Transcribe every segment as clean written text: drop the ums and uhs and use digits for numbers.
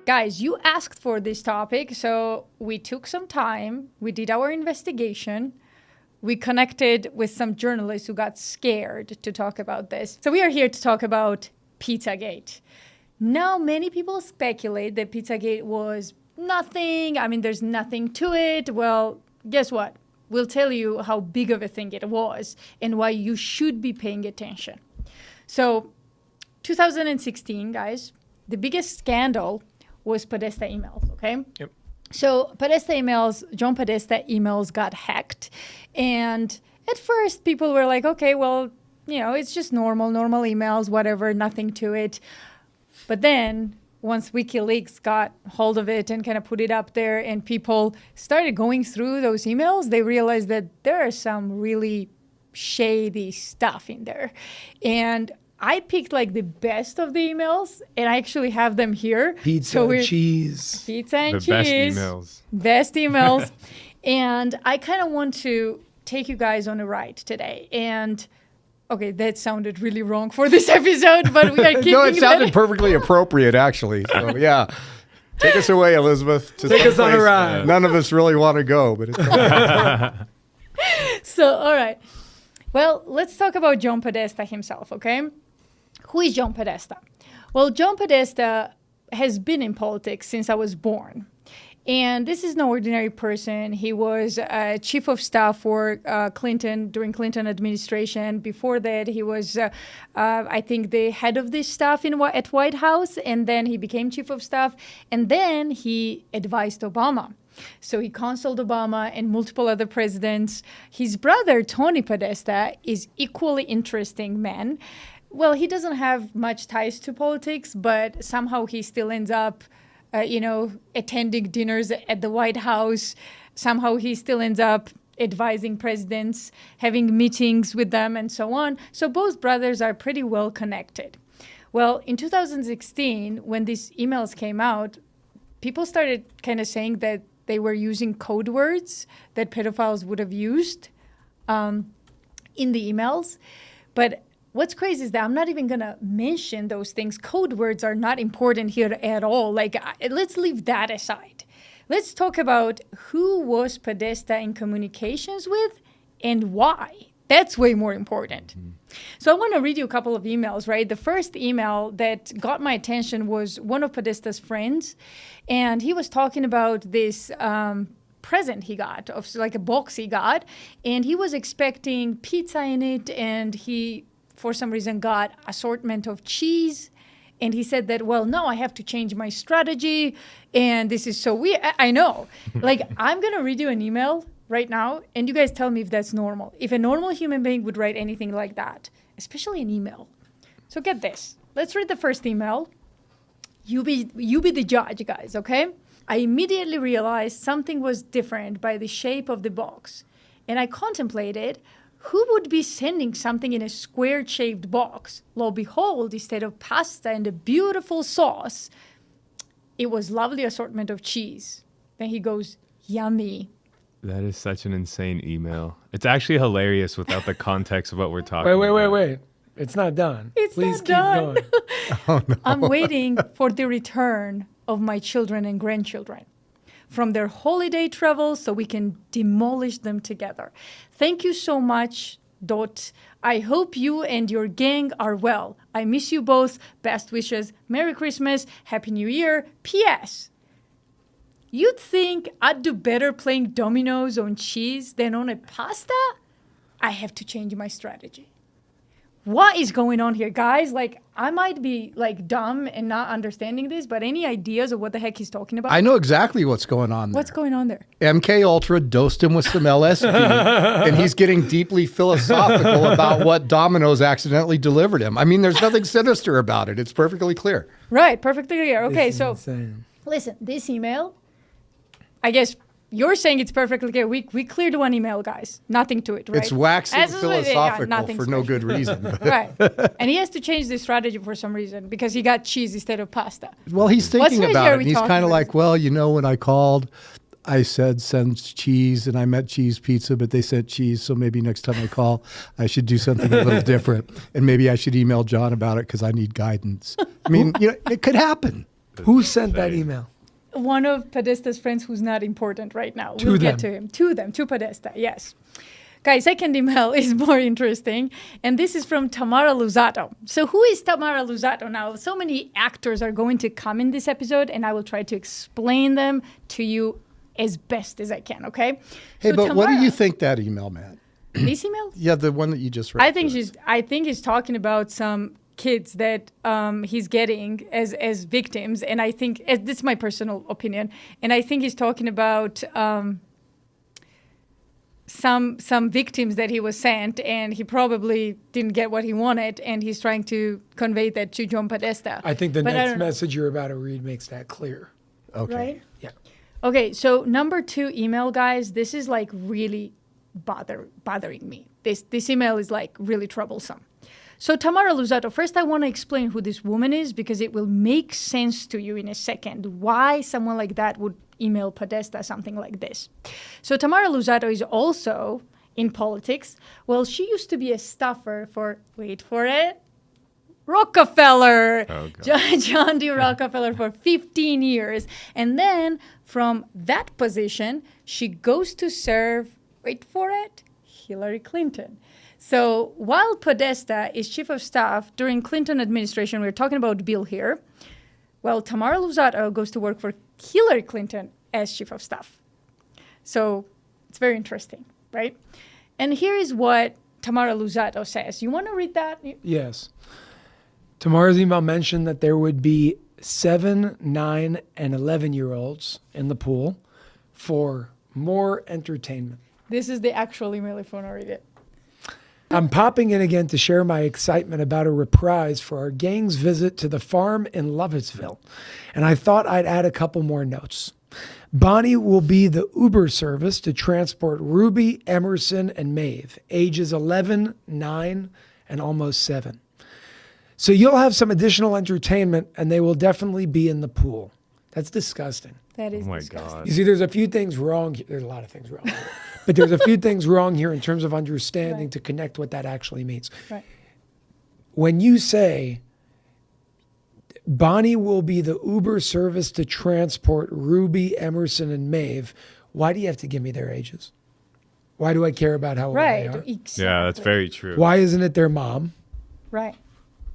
guys, you asked for this topic, so we took some time. We did our investigation. We connected with some journalists who got scared to talk about this. So we are here to talk about Pizzagate. Now, many people speculate that Pizzagate was nothing. I mean, there's nothing to it. Well, guess what? We'll tell you how big of a thing it was and why you should be paying attention. So, 2016, guys, the biggest scandal was Podesta emails, okay? Yep. So Podesta emails, John Podesta emails got hacked. And at first people were like, okay, well, you know, it's just normal emails, whatever, nothing to it. But then once WikiLeaks got hold of it and kind of put it up there and people started going through those emails, they realized that there is some really shady stuff in there. And I picked like the best of the emails, and I actually have them here. Pizza and cheese. Pizza and The cheese. best emails. Best emails. And I kind of want to take you guys on a ride today. And, okay, that sounded really wrong for this episode, but we are keeping No, it sounded that. perfectly appropriate, actually. So, yeah. Take us away, Elizabeth. Take us on a ride. None of us really want to go, but it's So, all right. Well, let's talk about John Podesta himself, okay? Who is John Podesta? Well, John Podesta has been in politics since I was born. And this is no ordinary person. He was chief of staff for Clinton during Clinton administration. Before that, he was, I think, the head of this staff at White House. And then he became chief of staff. And then he advised Obama. So he counseled Obama and multiple other presidents. His brother, Tony Podesta, is equally interesting man. Well, he doesn't have much ties to politics, but somehow he still ends up, attending dinners at the White House. Somehow he still ends up advising presidents, having meetings with them, and so on. So both brothers are pretty well connected. Well, in 2016, when these emails came out, people started kind of saying that they were using code words that pedophiles would have used in the emails. But what's crazy is that I'm not even going to mention those things. Code words are not important here at all. Let's leave that aside. Let's talk about who was Podesta in communications with and why. That's way more important. Mm-hmm. So I want to read you a couple of emails, right? The first email that got my attention was one of Podesta's friends. And he was talking about this present he got, of like a box he got. And he was expecting pizza in it. And he, for some reason, got assortment of cheese. And he said that, well, no, I have to change my strategy. And this is so weird. I know. I'm going to read you an email right now, and you guys tell me if that's normal. If a normal human being would write anything like that, especially an email. So get this. Let's read the first email. You be the judge, guys, okay? I immediately realized something was different by the shape of the box. And I contemplated who would be sending something in a square-shaped box. Lo behold, instead of pasta and a beautiful sauce, it was lovely assortment of cheese. Then he goes, yummy. That is such an insane email. It's actually hilarious without the context of what we're talking about. Wait. It's not done. Please not done. Keep going. oh, no. I'm waiting for the return of my children and grandchildren from their holiday travels so we can demolish them together. Thank you so much, Dot. I hope you and your gang are well. I miss you both. Best wishes. Merry Christmas. Happy New Year. P.S. You'd think I'd do better playing dominoes on cheese than on a pasta? I have to change my strategy. What is going on here, guys? I might be dumb and not understanding this, but any ideas of what the heck he's talking about? I know exactly what's going on there. What's going on there? MK Ultra dosed him with some LSD, and he's getting deeply philosophical about what Domino's accidentally delivered him. I mean, there's nothing sinister about it. It's perfectly clear. Right, perfectly clear. Okay, so insane. Listen, this email, I guess you're saying it's perfectly clear. We cleared one email, guys. Nothing to it, right? It's waxing philosophical nothing for no special. good reason. Right. And he has to change the strategy for some reason because he got cheese instead of pasta. Well, he's What thinking strategy about are it. we And he's talking kind of about? like, well, when I called, I said send cheese, and I meant cheese pizza, but they sent cheese. So maybe next time I call, I should do something a little different. And maybe I should email John about it because I need guidance. I mean, it could happen. Who sent that email? One of Podesta's friends who's not important right now. To We'll them. get to him. To them, to Podesta, yes. Guys, second email is more interesting, and this is from Tamara Luzzatto. So who is Tamara Luzzatto? Now, so many actors are going to come in this episode, and I will try to explain them to you as best as I can, okay? Hey, So but what do Tamara- you think that email meant? This email? Yeah, the one that you just read. I think he's talking about some kids that he's getting as victims, and I think this is my personal opinion, and I think he's talking about some victims that he was sent, and he probably didn't get what he wanted, and he's trying to convey that to John Podesta. I think the But I next don't know. message you're about to read makes that clear. Okay. Right? Yeah. Okay, so number 2 email, guys, this is like really bothering me. This email is like really troublesome. So Tamara Luzzatto, first I want to explain who this woman is because it will make sense to you in a second why someone like that would email Podesta something like this. So Tamara Luzzatto is also in politics. Well, she used to be a staffer for, wait for it, Rockefeller, Oh, God. John D. Rockefeller for 15 years. And then from that position, she goes to serve, wait for it, Hillary Clinton. So while Podesta is chief of staff during Clinton administration, we're talking about Bill here, well, Tamara Luzzatto goes to work for Hillary Clinton as chief of staff. So it's very interesting, right? And here is what Tamara Luzzatto says. You want to read that? Yes. Tamara's email mentioned that there would be 7, 9, and 11-year-olds in the pool for more entertainment. This is the actual email if you want to read it. I'm popping in again to share my excitement about a reprise for our gang's visit to the farm in Lovettsville. And I thought I'd add a couple more notes. Bonnie will be the Uber service to transport Ruby, Emerson, and Maeve, ages 11, 9, and almost 7. So you'll have some additional entertainment, and they will definitely be in the pool. That's disgusting. That is Oh my disgusting. God. You see, there's a few things wrong. There's a lot of things wrong here. But there's a few things wrong here in terms of understanding Right. to connect what that actually means. Right. When you say Bonnie will be the Uber service to transport Ruby, Emerson, and Maeve, why do you have to give me their ages? Why do I care about how old Right. they are? Exactly. Yeah, that's very true. Why isn't it their mom? Right.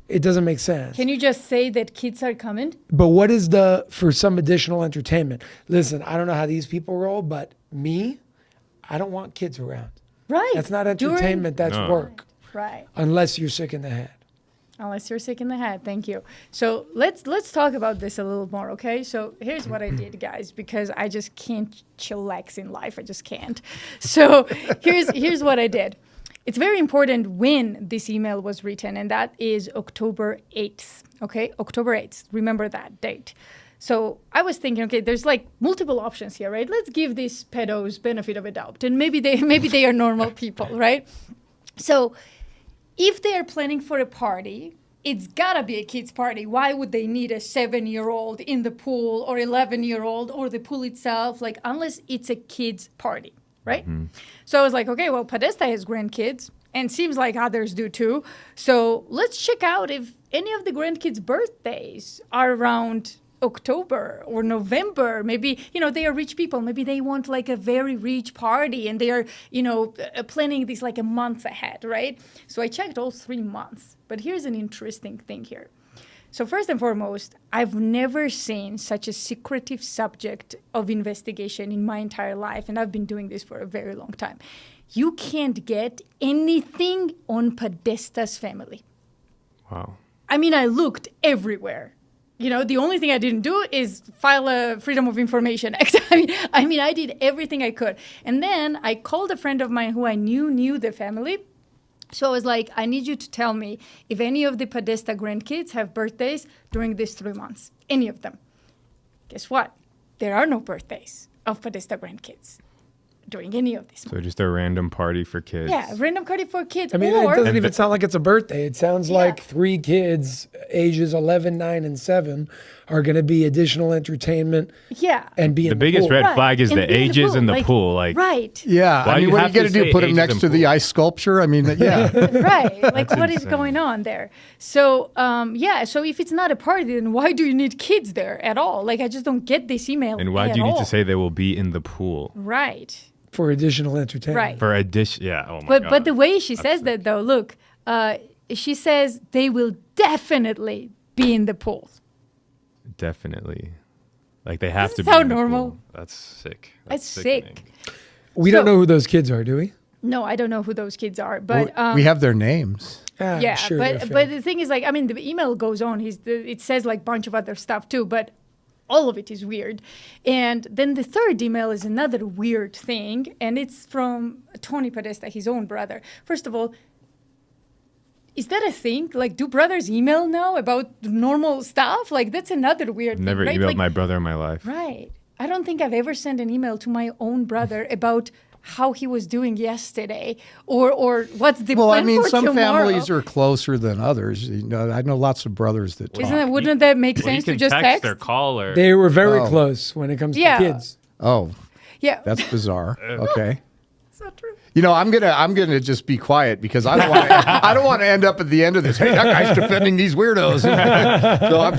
It doesn't make sense. Can you just say that kids are coming? But what is for some additional entertainment? Listen, I don't know how these people roll, but me, I don't want kids around. Right. That's not During- entertainment, that's No. work. Right. Unless you're sick in the head. Unless you're sick in the head. Thank you. So let's talk about this a little more, okay? So here's what I did, guys, because I just can't chillax in life. I just can't. So here's what I did. It's very important when this email was written, and that is October 8th, okay? October 8th. Remember that date. So I was thinking, okay, there's like multiple options here, right? Let's give these pedos benefit of a doubt, and maybe they are normal people, right? So if they are planning for a party, it's gotta be a kid's party. Why would they need a 7-year-old in the pool or 11-year-old or the pool itself? Like, unless it's a kid's party, right? So I was like, okay, well, Podesta has grandkids and seems like others do too. So let's check out if any of the grandkids' birthdays are around October or November. Maybe, they are rich people. Maybe they want like a very rich party and they are, planning this like a month ahead, right? So I checked all 3 months. But here's an interesting thing here. So first and foremost, I've never seen such a secretive subject of investigation in my entire life, and I've been doing this for a very long time. You can't get anything on Podesta's family. Wow. I mean, I looked everywhere. The only thing I didn't do is file a Freedom of Information Act. I mean, I did everything I could. And then I called a friend of mine who I knew the family. So I was like, I need you to tell me if any of the Podesta grandkids have birthdays during these 3 months. Any of them. Guess what? There are no birthdays of Podesta grandkids. doing any of this. So just a random party for kids. Yeah, random party for kids. I mean, or it doesn't even sound like it's a birthday. It sounds like 3 kids, ages 11, 9, and 7, are going to be additional entertainment. Yeah. And be The in biggest pool. red flag is And the be in ages in the like, pool. Like, right. Yeah. Why I mean, you what are have you going to to do? say Put them ages next in to the pool? ice sculpture? I mean, yeah. Right. Like, what is insane. going on there? So, so if it's not a party, then why do you need kids there at all? Like, I just don't get this email. and why at do you need all. to say they will be in the pool? Right. For additional entertainment. Right. For a dish, yeah. Oh my But God. but the way she says that though, look, she says they will definitely be in the pool. Definitely. Like they have Does to it be sound in the normal? pool. That's sick. That's sickening. sick. We So- don't know who those kids are, do we? No, I don't know who those kids are, but We have their names. Ah, yeah, sure, they're but fake. the thing is, like, I mean, the email goes on. It says like a bunch of other stuff too, but all of it is weird. And then the third email is another weird thing, and it's from Tony Podesta, his own brother. First of all, is that a thing? Like, do brothers email now about normal stuff? Like, that's another weird thing. Never right? emailed Like, my brother in my life. Right. I don't think I've ever sent an email to my own brother about how he was doing yesterday or what's the Well, plan I mean, for some tomorrow. families are closer than others. You know, I know lots of brothers that talk. Wouldn't that make Well, you sense to can just text text? or call or. They were very Oh. close when it comes Yeah. to kids. Oh, Yeah. that's bizarre. Okay. so true. You know, I'm gonna just be quiet because I don't want to end up at the end of this. Hey, that guy's defending these weirdos. So I'm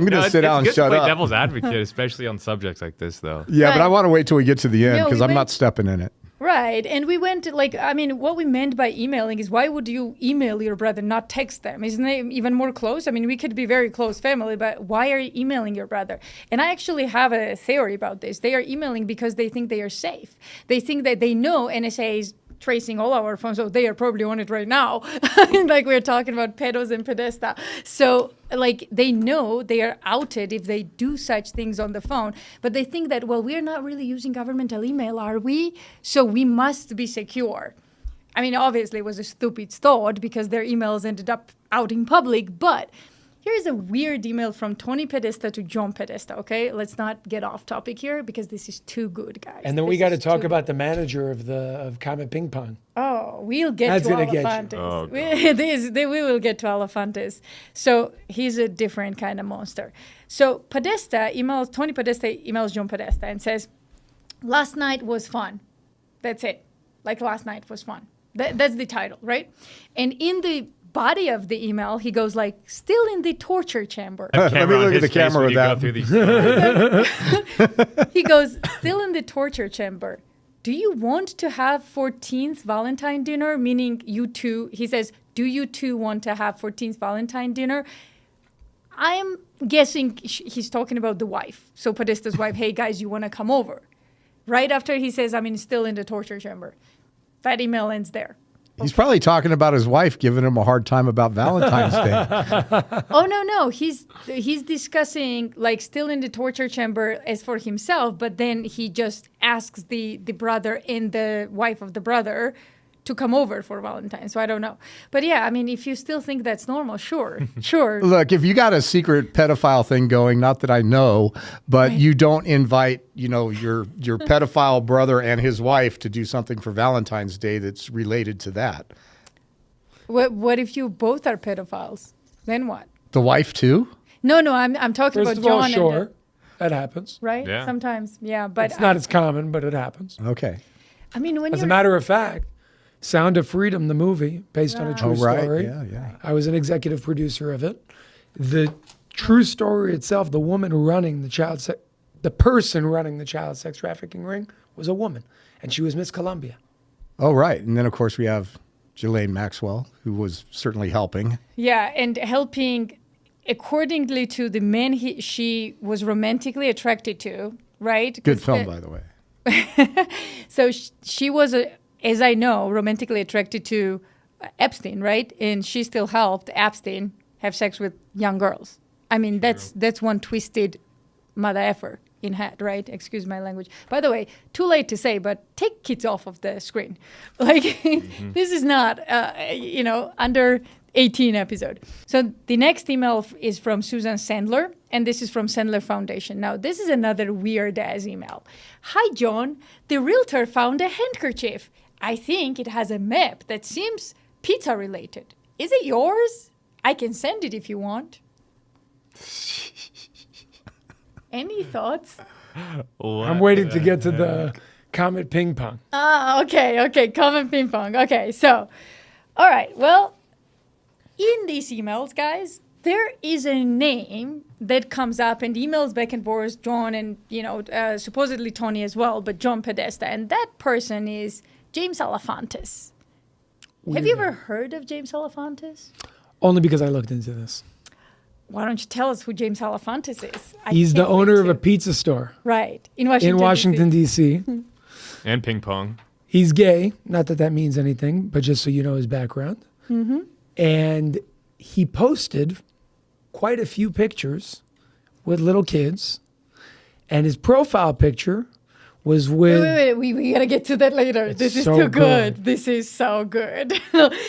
gonna sit down and it's good shut to play up. devil's advocate, especially on subjects like this, though. Yeah, but Right. I want to wait till we get to the end No, because we I'm went- not stepping in it. Right. And we went to, like, I mean, what we meant by emailing is why would you email your brother, not text them? Isn't it even more close? I mean, we could be very close family, but why are you emailing your brother? And I actually have a theory about this. They are emailing because they think they are safe. They think that they know NSA is tracing all our phones, so they are probably on it right now. Like we're talking about pedos and Podesta. So like they know they are outed if they do such things on the phone, but they think that, well, we're not really using governmental email, are we? So we must be secure. I mean, obviously it was a stupid thought because their emails ended up out in public, but here's a weird email from Tony Podesta to John Podesta, okay? Let's not get off topic here because this is too good, guys. And then we This got to is talk too about the manager of Comet Ping Pong. Oh, we'll get That's to gonna get you. Elefantes. Oh, We will get to Elefantes. So he's a different kind of monster. So Tony Podesta emails John Podesta and says, last night was fun. That's it. Like last night was fun. That's the title, right? And in the body of the email, he goes like, still in the torture chamber. Let me Camera on look at his the camera face with when you that. go through these- He goes, still in the torture chamber. Do you want to have 14th Valentine dinner? Meaning you two, he says, do you two want to have 14th Valentine dinner? I am guessing he's talking about the wife. So Podesta's wife, hey guys, you want to come over? Right after he says, still in the torture chamber. That email ends there. He's probably talking about his wife giving him a hard time about Valentine's Day. Oh, no. He's discussing, like, still in the torture chamber as for himself, but then he just asks the brother and the wife of the brother to come over for Valentine's. So I don't know. But yeah, if you still think that's normal, sure. Look, if you got a secret pedophile thing going, not that I know, but you don't invite, your pedophile brother and his wife to do something for Valentine's Day that's related to that. What if you both are pedophiles? Then what? The wife too? No, I'm talking First about of all, John. sure, that happens. Right? Yeah. Sometimes, yeah. But It's not as common, but it happens. Okay. when As you're a matter of fact, Sound of Freedom, the movie, based on a true Oh, right. story. Yeah. I was an executive producer of it. The true story itself, the person running the child sex trafficking ring was a woman, and she was Miss Columbia. Oh, right. And then, of course, we have Ghislaine Maxwell, who was certainly helping. Yeah, and helping accordingly to the men she was romantically attracted to, right? Good film, by the way. So she was, as I know, romantically attracted to Epstein, right? And she still helped Epstein have sex with young girls. That's one twisted mother effer in head, right? Excuse my language. By the way, too late to say, but take kids off of the screen. Like, this is not, under 18 episode. So the next email is from Susan Sandler, and this is from Sandler Foundation. Now, this is another weird-ass email. Hi, John. The realtor found a handkerchief. I think it has a map that seems pizza-related. Is it yours? I can send it if you want. Any thoughts? I'm waiting to get to the Comet Ping Pong. Okay. Comet Ping Pong. Okay, so, all right. Well, in these emails, guys, there is a name that comes up and emails back and forth, John and, supposedly Tony as well, but John Podesta. And that person is James Alefantis. Have you ever heard of James Alefantis? Only because I looked into this. Why don't you tell us who James Alefantis is? He's the owner of a pizza store. Right. In Washington, D.C. And ping pong. He's gay. Not that that means anything, but just so you know his background. Mm-hmm. And he posted quite a few pictures with little kids. And his profile picture was with... Wait. We got to get to that later. This is so too good. This is so good.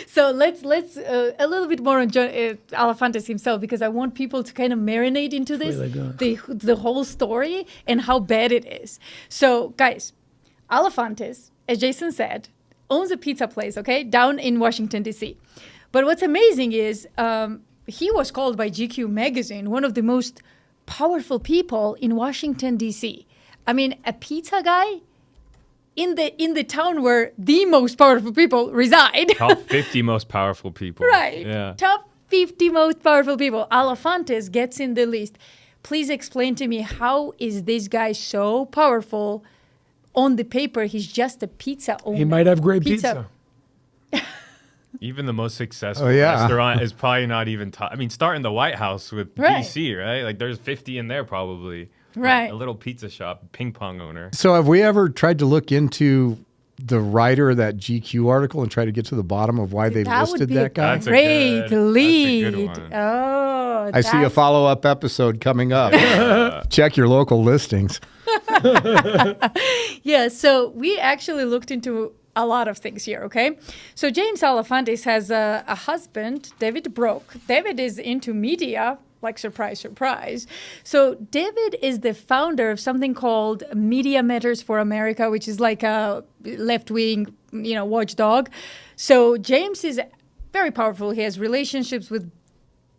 So let's a little bit more on John Alefantis himself, because I want people to kind of marinate into this, really the whole story and how bad it is. So, guys, Alefantis, as Jason said, owns a pizza place, okay, down in Washington, D.C. But what's amazing is he was called by GQ magazine one of the most powerful people in Washington, D.C. I mean, a pizza guy in the town where the most powerful people reside. Top 50 most powerful people. Right. Yeah. Top 50 most powerful people. Alefantis gets in the list. Please explain to me, how is this guy so powerful? On the paper, he's just a pizza owner. He might have great pizza. Even the most successful restaurant is probably not even top. I mean, start in the White House with DC, right? Like, there's 50 in there probably. Right. A little pizza shop, ping pong owner. So have we ever tried to look into the writer of that GQ article and try to get to the bottom of why they listed that guy? That's great lead. That's a good one. Oh, I see a follow-up episode coming up. Check your local listings. Yeah, so we actually looked into a lot of things here, okay? So James Alefantis has a husband, David Broke. David is into media, like surprise, surprise. So David is the founder of something called Media Matters for America, which is like a left-wing, watchdog. So James is very powerful. He has relationships with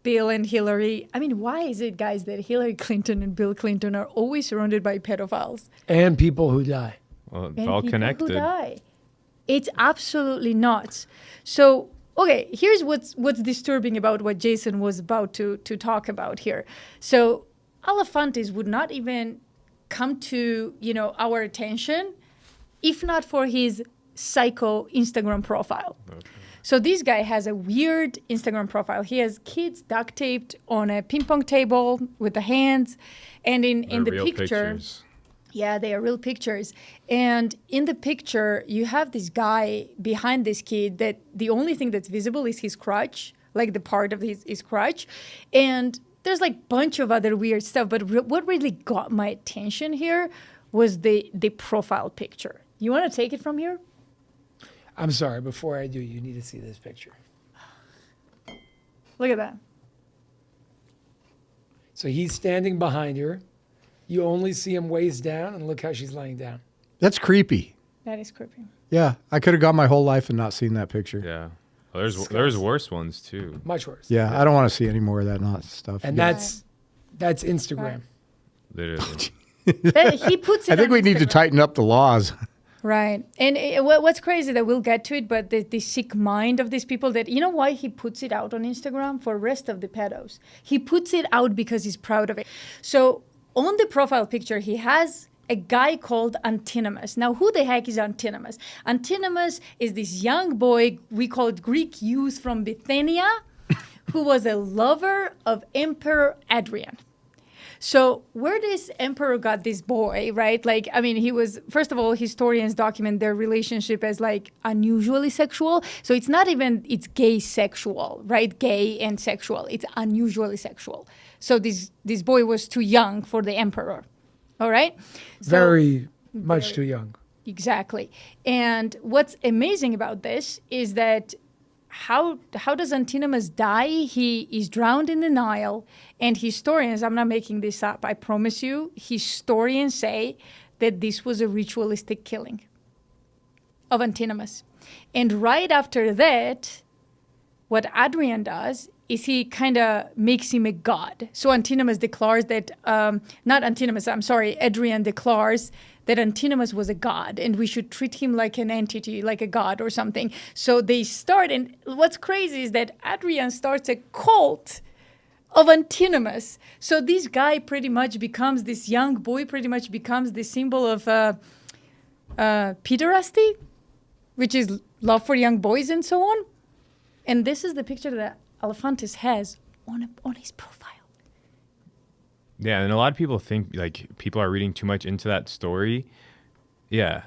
Bill and Hillary. I mean, why is it, guys, that Hillary Clinton and Bill Clinton are always surrounded by pedophiles? And people who die. Well, it's all connected. Who die. It's absolutely nuts. So, okay, here's what's disturbing about what Jason was about to talk about here. So Alefantis would not even come to, our attention if not for his psycho Instagram profile. Okay. So this guy has a weird Instagram profile. He has kids duct taped on a ping pong table with the hands. And in the picture... Pictures. Yeah, they are real pictures. And in the picture, you have this guy behind this kid that the only thing that's visible is his crotch, like the part of his crotch. And there's like a bunch of other weird stuff. But what really got my attention here was the profile picture. You want to take it from here? I'm sorry. Before I do, you need to see this picture. Look at that. So he's standing behind her. You only see him waist down, and look how she's laying down. That's creepy. That is creepy. Yeah, I could have gone my whole life and not seen that picture. Yeah. Well, there's worse ones, too. Much worse. Yeah, I don't want to see any more of that stuff. And that's Instagram. Literally. He puts it I think we need to Instagram. tighten up the laws. Right. And what's crazy, that we'll get to it, but the sick mind of these people, that, you know why he puts it out on Instagram? For the rest of the pedos. He puts it out because he's proud of it. So on the profile picture, he has a guy called Antinomus. Now, who the heck is Antinomus? Antinomus is this young boy, we call it Greek youth from Bithynia, who was a lover of Emperor Adrian. So where this emperor got this boy, right? Like, I mean, he was, first of all, historians document their relationship as like unusually sexual. So it's not even, it's gay sexual, right? Gay and sexual. It's unusually sexual. So this boy was too young for the emperor. All right? So, very much too young. Exactly. And what's amazing about this is that how does Antinomus die? He is drowned in the Nile, and historians, I'm not making this up, I promise you, historians say that this was a ritualistic killing of Antinomus. And right after that, what Adrian does is he kind of makes him a god. So Antinomus declares that, Adrian declares that Antinomus was a god and we should treat him like an entity, like a god or something. So they start, and what's crazy is that Adrian starts a cult of Antinomus. So this guy pretty much becomes, this young boy pretty much becomes the symbol of pederasty, which is love for young boys and so on. And this is the picture that Alefantis has on his profile. Yeah, and a lot of people think like people are reading too much into that story. Yeah.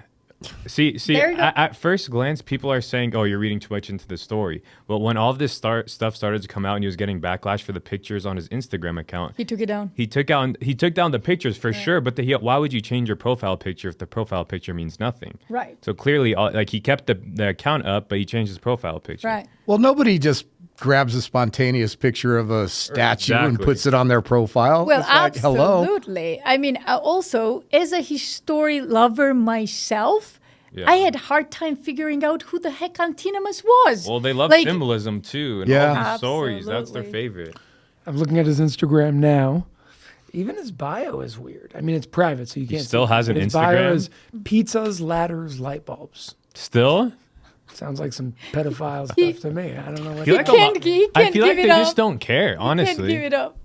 See, at first glance, people are saying, "Oh, you're reading too much into the story." But when all of this stuff started to come out, and he was getting backlash for the pictures on his Instagram account, he took it down. He took down the pictures for sure. But why would you change your profile picture if the profile picture means nothing? Right. So clearly, he kept the account up, but he changed his profile picture. Right. Well, nobody just grabs a spontaneous picture of a statue and puts it on their profile. Well, it's like, absolutely. Hello. I mean, also, as a history lover myself, I had a hard time figuring out who the heck Antinomus was. Well, they love symbolism too, and all these stories. That's their favorite. I'm looking at his Instagram now. Even his bio is weird. I mean, it's private, so you can't. He still has an Instagram. His bio is pizzas, ladders, light bulbs. Still? Sounds like some pedophile stuff to me. I don't know what. I feel like they just don't care. Honestly, he can't give it up.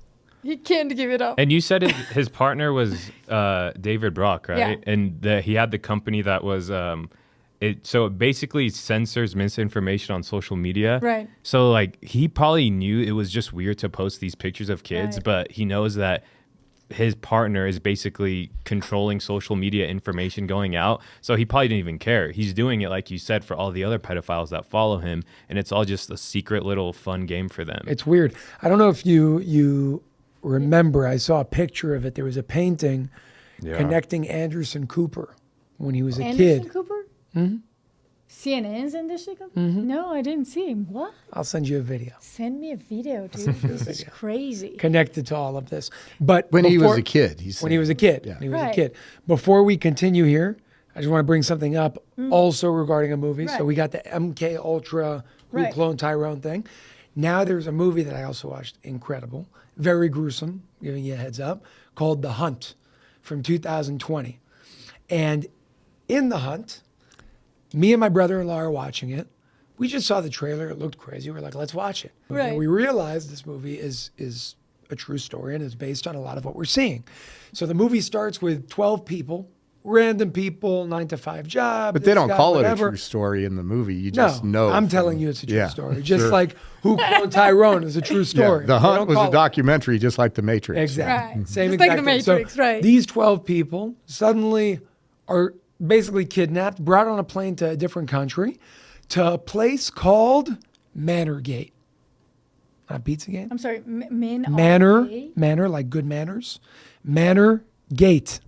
He can't give it up. And you said his partner was David Brock, right? Yeah. And he had the company that was so it basically censors misinformation on social media. Right. So like he probably knew it was just weird to post these pictures of kids, but he knows that his partner is basically controlling social media information going out. So he probably didn't even care. He's doing it, like you said, for all the other pedophiles that follow him. And it's all just a secret little fun game for them. It's weird. I don't know if you remember, I saw a picture of it. There was a painting connecting Anderson Cooper when he was a kid. Anderson Cooper? Mm-hmm. CNN's Anderson Cooper? Mm-hmm. No, I didn't see him. What? I'll send you a video. Send me a video, dude. This is crazy. Connected to all of this. But when he was a kid. When he was a kid. Yeah. When he was a kid. Before we continue here, I just want to bring something up also regarding a movie. Right. So we got the MK Ultra Who Cloned Tyrone thing. Now there's a movie that I also watched, incredible, very gruesome, giving you a heads up, called The Hunt from 2020. And in The Hunt, me and my brother-in-law are watching it. We just saw the trailer. It looked crazy. We're like, let's watch it. Right. And we realized this movie is a true story and is based on a lot of what we're seeing. So the movie starts with 12 people, random people, 9-to-5 job. But they don't call it a true story in the movie. You just know. I'm telling you it's a true story. Just like Who Cloned Tyrone is a true story. The Hunt was a documentary just like The Matrix. Exactly. Right. Same just exact like The Matrix, so these 12 people suddenly are basically kidnapped, brought on a plane to a different country, to a place called Manorgate. Not Pizzagate. I'm sorry, Manor, like good manners. Manorgate.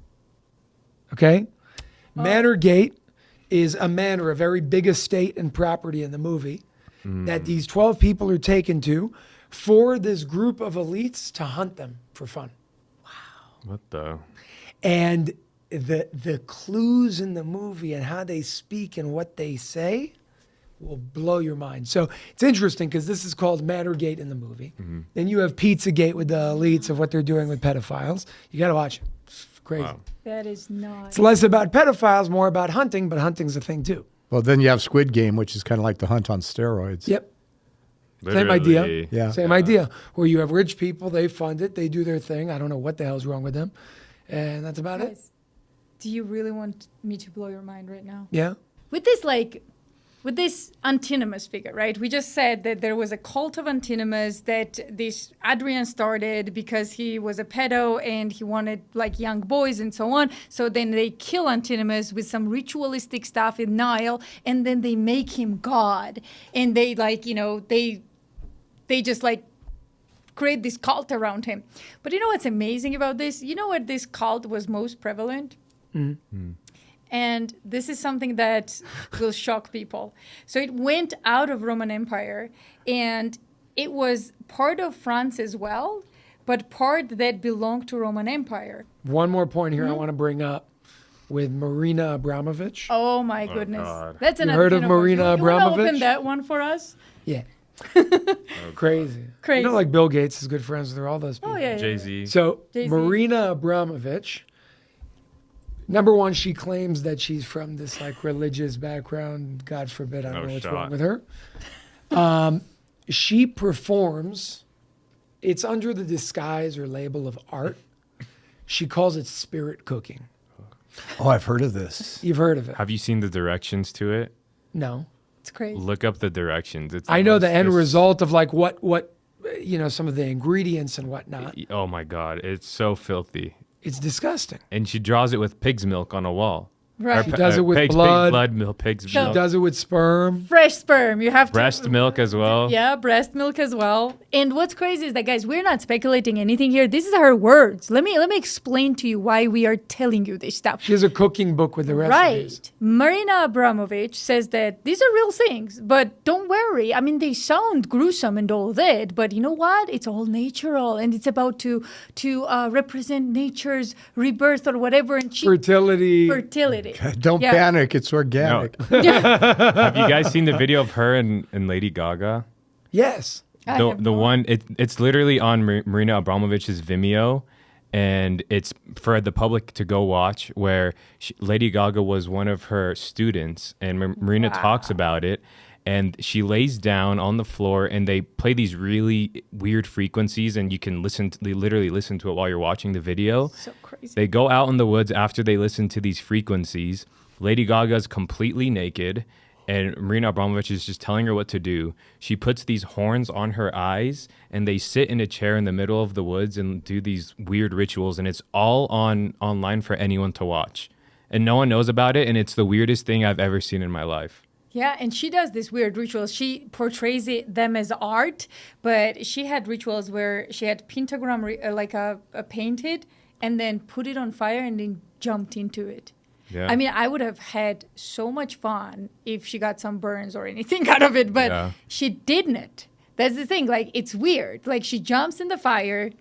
Okay? Manorgate is a manor, a very big estate and property in the movie that these 12 people are taken to for this group of elites to hunt them for fun. Wow. What the? And the clues in the movie and how they speak and what they say will blow your mind. So it's interesting because this is called Manorgate in the movie. Mm-hmm. Then you have Pizzagate with the elites of what they're doing with pedophiles. You got to watch it. It's crazy. Wow. That is not. It's less about pedophiles, more about hunting, but hunting's a thing too. Well, then you have Squid Game, which is kind of like The Hunt on steroids. Yep. Literally. Same idea. Yeah. Same idea. Where you have rich people, they fund it, they do their thing. I don't know what the hell's wrong with them. And that's about it. Do you really want me to blow your mind right now? Yeah. With this Antinomus figure, right? We just said that there was a cult of Antinomus that this Adrian started because he was a pedo and he wanted like young boys and so on. So then they kill Antinomus with some ritualistic stuff in Nile, and then they make him God. And they they just like create this cult around him. But you know what's amazing about this? You know where this cult was most prevalent? Mm-hmm. and this is something that will shock people. So it went out of Roman Empire, and it was part of France as well, but part that belonged to Roman Empire. One more point here I want to bring up with Marina Abramovich. Oh my goodness. God. That's You another heard of can open. Marina You wanna Abramovich? open that one for us? Yeah. Crazy. Crazy. You know, like Bill Gates is good friends with all those people. Oh, yeah. Jay-Z. So Jay-Z. Marina Abramovich, number one, she claims that she's from this like religious background. God forbid, I don't No know what's shot. wrong with her. She performs. It's under the disguise or label of art. She calls it spirit cooking. Oh, I've heard of this. You've heard of it? Have you seen the directions to it? No. It's crazy. Look up the directions. It's I know the end just- result of like what some of the ingredients and whatnot. Oh my God, it's so filthy. It's disgusting. And she draws it with pig's milk on a wall. Right. She does it with pig's blood. milk, pig's So- milk. Does it with sperm. Fresh sperm. You have to. Breast milk as well. Yeah, breast milk as well. And what's crazy is that, guys, we're not speculating anything here. This is her words. Let me explain to you why we are telling you this stuff. She has a cooking book with the recipes. Right. Marina Abramovich says that these are real things, but don't worry. I mean, they sound gruesome and all that, but you know what? It's all natural, and it's about to represent nature's rebirth or whatever. And Fertility. fertility. Don't Yeah. panic. It's organic. Have you guys seen the video of her and Lady Gaga? Yes. I The have the no- one it's literally on Marina Abramovich's Vimeo, and it's for the public to go watch. Where Lady Gaga was one of her students, and Marina talks about it. And she lays down on the floor, and they play these really weird frequencies, and you can they literally listen to it while you're watching the video. So crazy. They go out in the woods after they listen to these frequencies. Lady Gaga's completely naked, and Marina Abramovich is just telling her what to do. She puts these horns on her eyes, and they sit in a chair in the middle of the woods and do these weird rituals, and it's all online for anyone to watch. And no one knows about it, and it's the weirdest thing I've ever seen in my life. Yeah, and she does these weird rituals. She portrays them as art, but she had rituals where she had pentagram painted and then put it on fire and then jumped into it. Yeah. I mean, I would have had so much fun if she got some burns or anything out of it, but Yeah. she didn't. That's the thing. Like, it's weird. Like, she jumps in the fire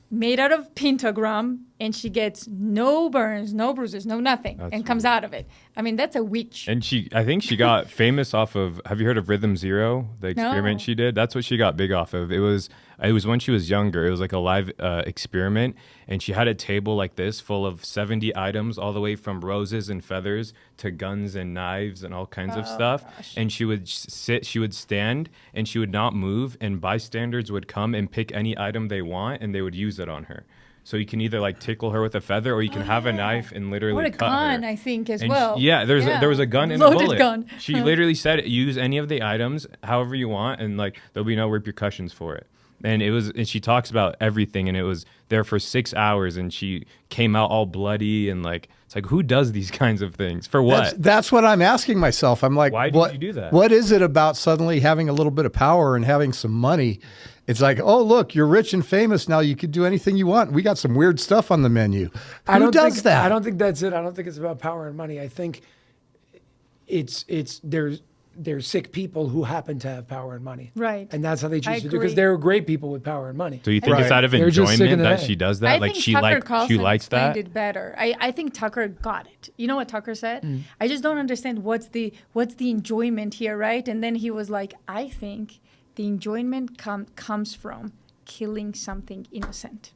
made out of pentagram, and she gets no burns, no bruises, no nothing, That's and comes out of it. I mean, that's a witch. And I think she got famous off of, have you heard of Rhythm Zero, the experiment No. she did? That's what she got big off of. It was when she was younger. It was like a live experiment, and she had a table like this full of 70 items, all the way from roses and feathers to guns and knives and all kinds of stuff. gosh. And she would she would stand, and she would not move, and bystanders would come and pick any item they want, and they would use it on her. So you can either like tickle her with a feather, or you can have a knife and literally What a cut gun, her. I think, as And well. there was a gun and Loaded a bullet. gun. She literally said, use any of the items however you want, and like there'll be no repercussions for it. And she talks about everything, and it was there for 6 hours, and she came out all bloody, and like it's like, who does these kinds of things for what? That's what I'm asking myself. I'm like, Why did you do that? What is it about suddenly having a little bit of power and having some money? It's like, oh, look, you're rich and famous now. You can do anything you want. We got some weird stuff on the menu. Who does that? I don't think that's it. I don't think it's about power and money. I think there's sick people who happen to have power and money. Right. And that's how they I choose to do, because agree. there are great people with power and money. So you think it's Right. out of They're just sick in enjoyment the that head. she does I that? Like think she Tucker Carlson likes that? explained it better. I think Tucker got it. You know what Tucker said? Mm. I just don't understand what's the enjoyment here, right? And then he was like, I think the enjoyment comes from killing something innocent.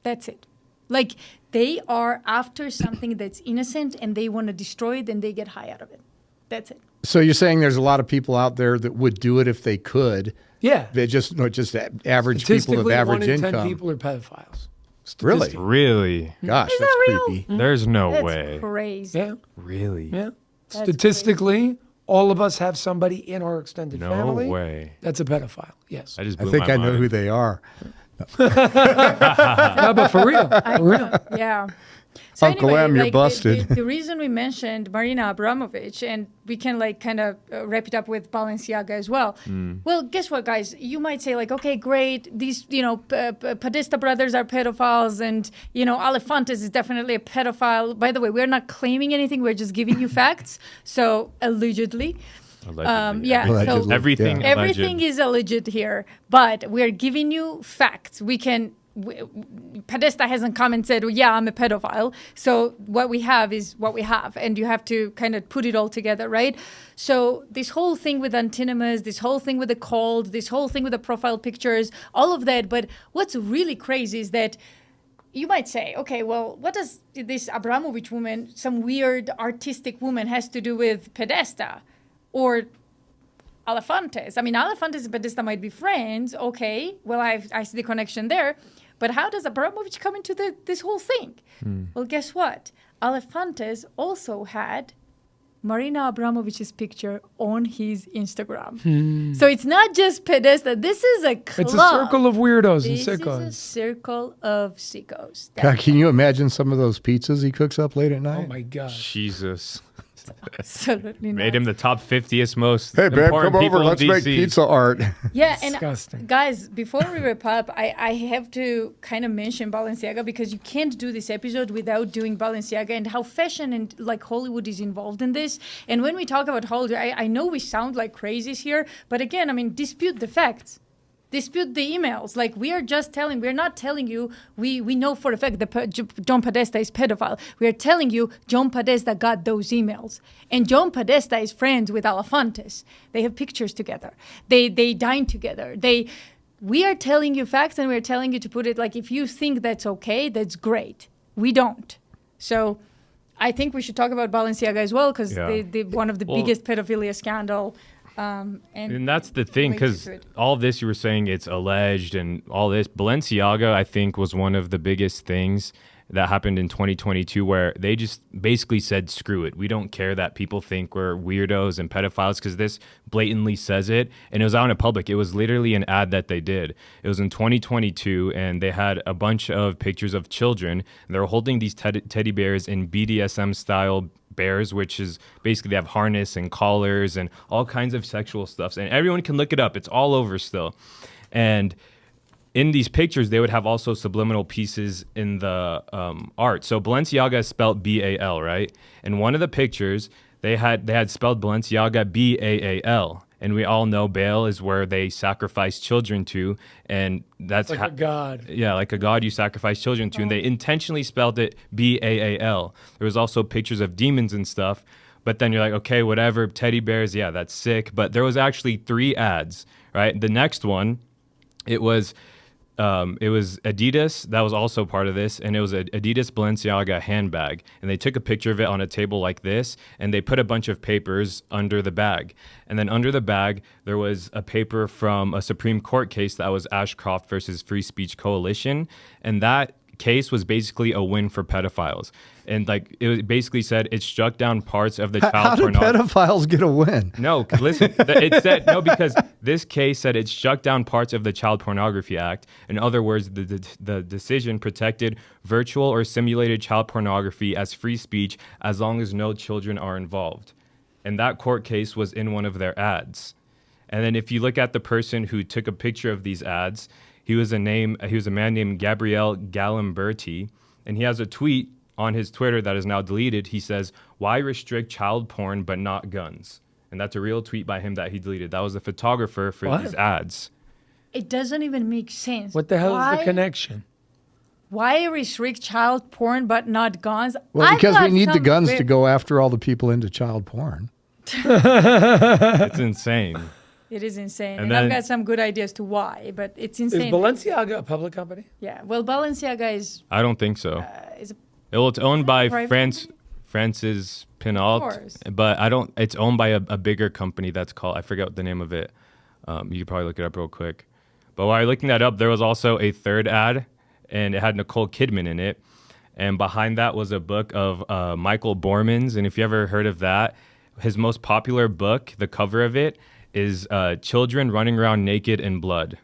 That's it. Like, they are after something that's innocent, and they want to destroy it, and they get high out of it. That's it. So you're saying there's a lot of people out there that would do it if they could. Yeah. They just average people of Statistically, average 1 in 10 income. people are pedophiles. Really? Really? Gosh, Is that's that real? creepy. There's no That's way. crazy. Yeah. Really? Yeah. That's Statistically, all of us have somebody in our extended No family way. that's a pedophile. Yes. I just I blew think my I know mind. who they are. No, but for real. For real. Yeah. So Uncle M, you're busted. The reason we mentioned Marina Abramovich, and we can like kind of wrap it up with Balenciaga as well. Well, guess what, guys? You might say like, okay, great. These, Podesta brothers are pedophiles, and Alefantes is definitely a pedophile. By the way, we're not claiming anything. We're just giving you facts. So allegedly. Allegedly. Allegedly. So everything. Yeah. Everything is alleged here, but we're giving you facts. Podesta hasn't come and said, well, yeah, I'm a pedophile. So what we have is what we have, and you have to kind of put it all together, right? So this whole thing with antinomies, this whole thing with the cold, this whole thing with the profile pictures, all of that. But what's really crazy is that you might say, okay, well, what does this Abramovich woman, some weird artistic woman, has to do with Podesta? Or Alefantes. I mean, Alefantes and Podesta might be friends. Okay, well, I see the connection there. But how does Abramovich come into this whole thing? Well, guess what? Alefantes also had Marina Abramovich's picture on his Instagram. So it's not just Podesta. This is a club. It's a circle of weirdos and This is a sickos. circle of sickos. God, can you imagine some of those pizzas he cooks up late at night? Oh my gosh. Jesus. Absolutely Made not. him the top 50th most Hey, babe, important come people over. in Let's make DC. pizza art. Yeah, and Disgusting. guys, before we wrap up, I have to kind of mention Balenciaga, because you can't do this episode without doing Balenciaga and how fashion and like Hollywood is involved in this. And when we talk about Hollywood, I know we sound like crazies here, but again, I mean, dispute the facts. Dispute the emails. Like, we're not telling you, we know for a fact that John Podesta is pedophile. We are telling you John Podesta got those emails. And John Podesta is friends with Alefantes. They have pictures together. They dine together. We are telling you facts, and we're telling you to put it like, if you think that's okay, that's great. We don't. So I think we should talk about Balenciaga as well, because they one of the biggest pedophilia scandal. And that's the thing, because related to it. all of this you were saying, it's alleged and all this. Balenciaga, I think, was one of the biggest things that happened in 2022, where they just basically said, screw it. We don't care that people think we're weirdos and pedophiles, because this blatantly says it. And it was out in public. It was literally an ad that they did. It was in 2022, and they had a bunch of pictures of children. And they were holding these teddy bears in BDSM style bears, which is basically they have harness and collars and all kinds of sexual stuff. And everyone can look it up. It's all over still. And in these pictures, they would have also subliminal pieces in the art. So Balenciaga is spelled B-A-L, right? In one of the pictures, they had spelled Balenciaga B-A-A-L. And we all know Baal is where they sacrifice children to, and that's Like a god. Yeah, like a god you sacrifice children to, and they intentionally spelled it B-A-A-L. There was also pictures of demons and stuff, but then you're like, okay, whatever, teddy bears, yeah, that's sick. But there was actually 3 ads, right? The next one, it was Adidas that was also part of this, and it was an Adidas Balenciaga handbag, and they took a picture of it on a table like this, and they put a bunch of papers under the bag, and then under the bag there was a paper from a Supreme Court case that was Ashcroft versus Free Speech Coalition, and that case was basically a win for pedophiles. And like it basically said, it struck down parts of the How child do pornography. pedophiles get a win? No, listen, it said, no, because this case said it struck down parts of the Child Pornography Act. In other words, the decision protected virtual or simulated child pornography as free speech as long as no children are involved. And that court case was in one of their ads. And then if you look at the person who took a picture of these ads, he was a man named Gabriele Galimberti, and he has a tweet on his Twitter that is now deleted. He says, "Why restrict child porn but not guns?" And that's a real tweet by him that he deleted. That was the photographer for these ads. It doesn't even make sense. What the hell is the connection? Why restrict child porn but not guns? Well, because we got need the some guns weird- to go after all the people into child porn. It's insane. It is insane. And And I've then- got some good ideas to why, but it's Is insane. Balenciaga a public company? Yeah. Well, Balenciaga is I don't think so. is a Well, it's owned by private Francis Pinault, course. but it's owned by a bigger company that's called, I forget the name of it. You could probably look it up real quick. But while you're looking that up, there was also a third ad, and it had Nicole Kidman in it. And behind that was a book of Michael Borman's. And if you ever heard of that, his most popular book, the cover of it, is children running around naked in blood.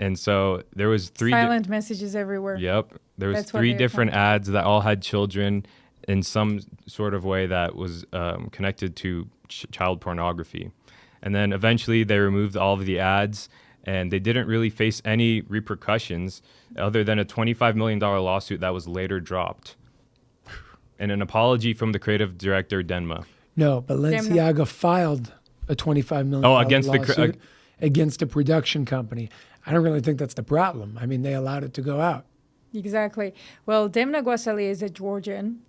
And so there was silent messages everywhere. Yep. There was That's what 3 they're different talking ads that all had children in some sort of way that was connected to child pornography. And then eventually they removed all of the ads, and they didn't really face any repercussions other than a $25 million lawsuit that was later dropped. And an apology from the creative director, Denma. No, Balenciaga filed a $25 million against lawsuit against a production company. I don't really think that's the problem. I mean, they allowed it to go out. Exactly. Well, Demna Gvasalia is a Georgian.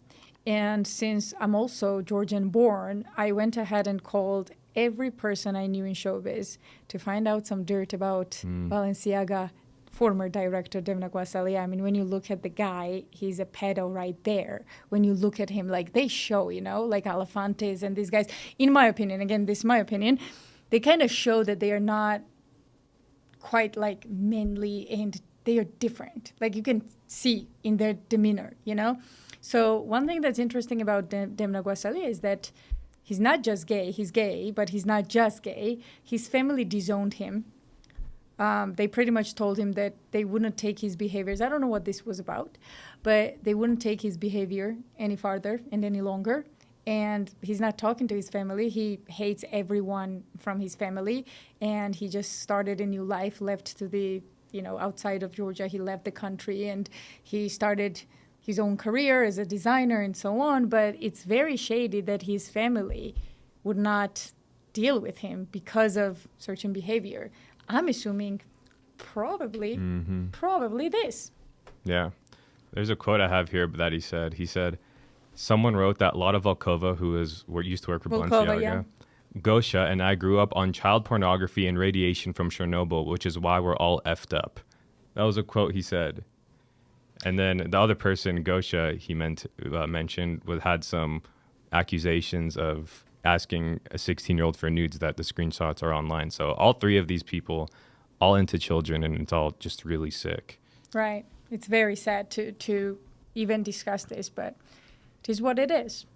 And since I'm also Georgian born, I went ahead and called every person I knew in showbiz to find out some dirt about Balenciaga former director Demna Gvasalia. I mean, when you look at the guy, he's a pedo right there. When you look at him, like they show, like Alafantes and these guys, in my opinion, again, this is my opinion, they kind of show that they are not quite like manly and they are different. Like you can see in their demeanor, So one thing that's interesting about Demna Gvasalia is that he's not just gay. He's gay, but he's not just gay. His family disowned him. They pretty much told him that they wouldn't take his behaviors. I don't know what this was about, but they wouldn't take his behavior any farther and any longer. And he's not talking to his family. He hates everyone from his family. And he just started a new life, left to the, outside of Georgia. He left the country and he started his own career as a designer and so on. But it's very shady that his family would not deal with him because of certain behavior. I'm assuming probably this. Yeah. There's a quote I have here that he said, someone wrote that Lada Volkova, who used to work for Balenciaga, Gosha and I grew up on child pornography and radiation from Chernobyl, which is why we're all effed up. That was a quote he said. And then the other person, Gosha, he mentioned, had some accusations of asking a 16-year-old for nudes that the screenshots are online. So all 3 of these people, all into children, and it's all just really sick. Right. It's very sad to even discuss this, but it is what it is.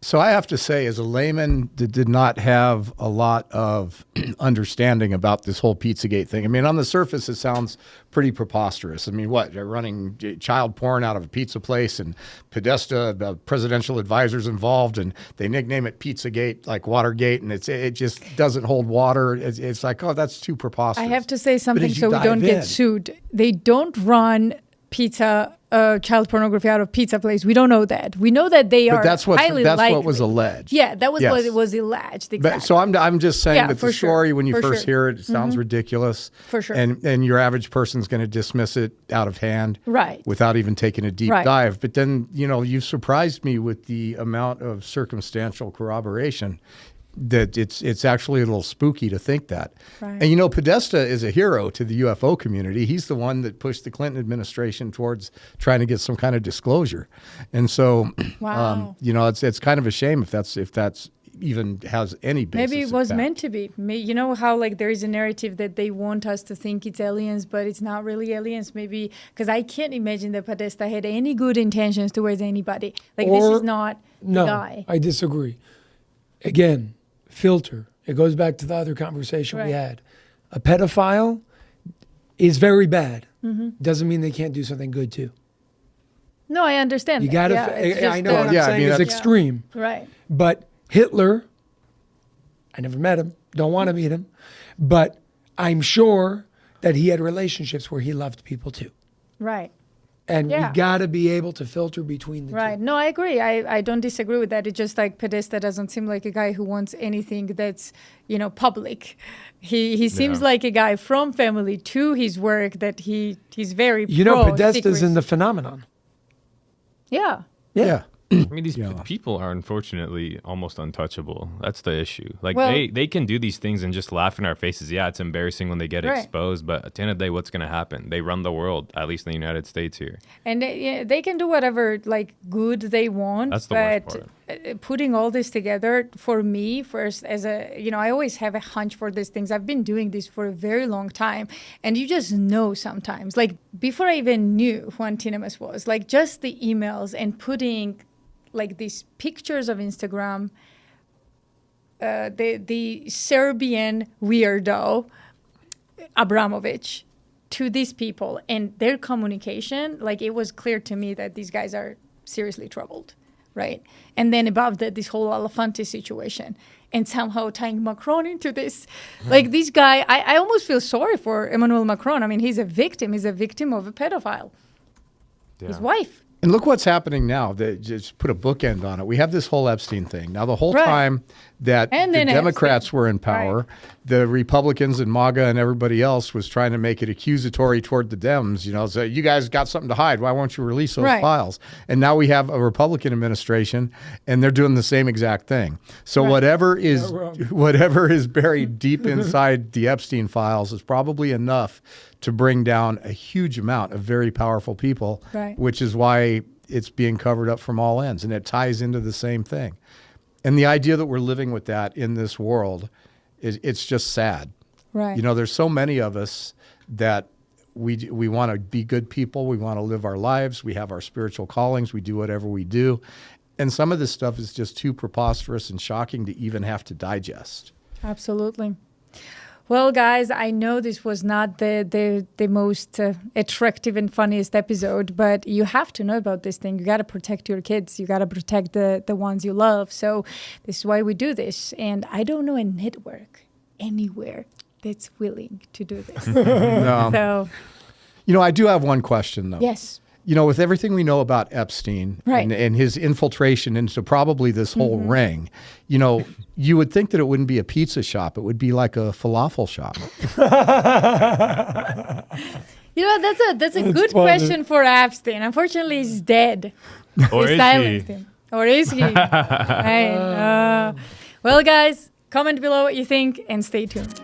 So I have to say, as a layman that did not have a lot of understanding about this whole Pizzagate thing, I mean, on the surface, it sounds pretty preposterous. I mean, what, they're running child porn out of a pizza place and Podesta, presidential advisors involved, and they nickname it Pizzagate, like Watergate, and it just doesn't hold water. It's like, oh, that's too preposterous. I have to say something so we don't get sued. They don't run child pornography out of pizza place. We don't know that. We know that they are highly likely. That's what was alleged. Yeah, that was what it was alleged. Exactly. But, so I'm just saying that the story, when you first hear it, sounds ridiculous. For sure. And your average person's going to dismiss it out of hand. Right. Without even taking a deep dive. But then, you surprised me with the amount of circumstantial corroboration that it's actually a little spooky to think that. Right. And Podesta is a hero to the UFO community. He's the one that pushed the Clinton administration towards trying to get some kind of disclosure. And so, it's kind of a shame if that's even has any basis. Maybe it was meant to be. You know how there is a narrative that they want us to think it's aliens, but it's not really aliens. Maybe because I can't imagine that Podesta had any good intentions towards anybody. This is not the guy. I disagree. Again, filter. It goes back to the other conversation we had. A pedophile is very bad. Doesn't mean they can't do something good too. No, I understand. You got to. I know what I'm saying is extreme. Right. But Hitler, I never met him. Don't want to meet him, but I'm sure that he had relationships where he loved people too. Right. And we got to be able to filter between the two. Right. No, I agree. I don't disagree with that. It's just Podesta doesn't seem like a guy who wants anything that's, public. He seems like a guy from family to his work that he's very Podesta's in the phenomenon. Yeah. Yeah. I mean, these people are unfortunately almost untouchable. That's the issue. They can do these things and just laugh in our faces. Yeah, it's embarrassing when they get exposed, but at the end of the day, what's going to happen? They run the world, at least in the United States here. And they can do whatever good they want. That's the worst part. Putting all this together, for me, first, as I always have a hunch for these things. I've been doing this for a very long time. And you just know sometimes, before I even knew who Antinemus was, just the emails and putting these pictures of Instagram, the Serbian weirdo, Abramovich, to these people and their communication, like it was clear to me that these guys are seriously troubled, right? And then above that, this whole Elefante situation, and somehow tying Macron into this. Like this guy, I almost feel sorry for Emmanuel Macron. I mean, he's a victim. He's a victim of a pedophile. Yeah. His wife. And look what's happening now. Just put a bookend on it. We have this whole Epstein thing. Now, the whole time that And the then Democrats Epstein. were in power, the Republicans and MAGA and everybody else was trying to make it accusatory toward the Dems. You know, so you guys got something to hide. Why won't you release those files? And now we have a Republican administration, and they're doing the same exact thing. So whatever is buried deep inside the Epstein files is probably enough to bring down a huge amount of very powerful people, which is why it's being covered up from all ends, and it ties into the same thing. And the idea that we're living with that in this world, it's just sad. Right. You know, there's so many of us that we want to be good people. We want to live our lives. We have our spiritual callings. We do whatever we do. And some of this stuff is just too preposterous and shocking to even have to digest. Absolutely. Well, guys, I know this was not the most attractive and funniest episode, but you have to know about this thing. You got to protect your kids. You got to protect the ones you love. So this is why we do this. And I don't know a network anywhere that's willing to do this. No. So, you know, I do have one question, though. yes. You know, with everything we know about Epstein and his infiltration into probably this whole ring, you know, you would think that it wouldn't be a pizza shop. It would be like a falafel shop. You know, that's a good question for Epstein. Unfortunately, he's dead. Or They is silenced he? him. Or is he? Well, guys, comment below what you think and stay tuned.